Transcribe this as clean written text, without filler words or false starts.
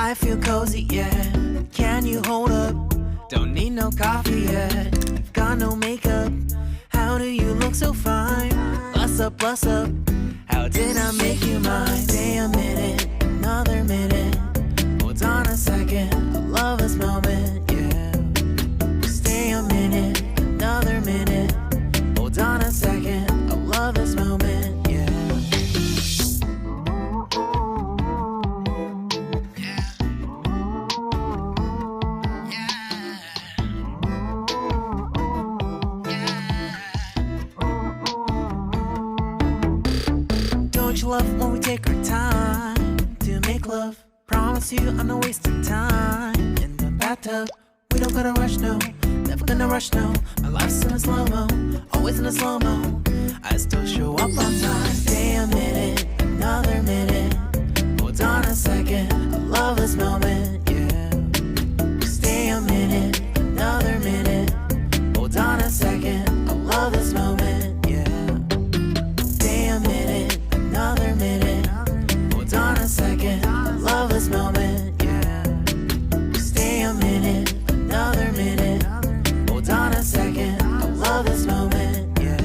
I feel cozy, yeah. Can you hold up? Don't need no coffee yet. You've got no makeup. How do you look so fine? Bust up, bust up. How did I make you mine? Stay a minute, another minute. Hold on a second, I love this moment, yeah. Stay a minute, another minute. Hold on a second, I love this moment, yeah. Don't you love when we take our time to make love? Promise you I'm not wasting time in the bathtub. We don't gotta rush, no. Never gonna rush, no. My life's in a slow-mo, always in a slow-mo. I still show up on time. Stay a minute, another minute. Hold on a second, I love this moment, yeah. Stay a minute, another minute. Hold on a second, I love this moment, yeah. Stay a minute, another minute. Hold on a second, I love this moment, yeah. Stay a minute, another minute. Hold on a second, I love this moment, yeah.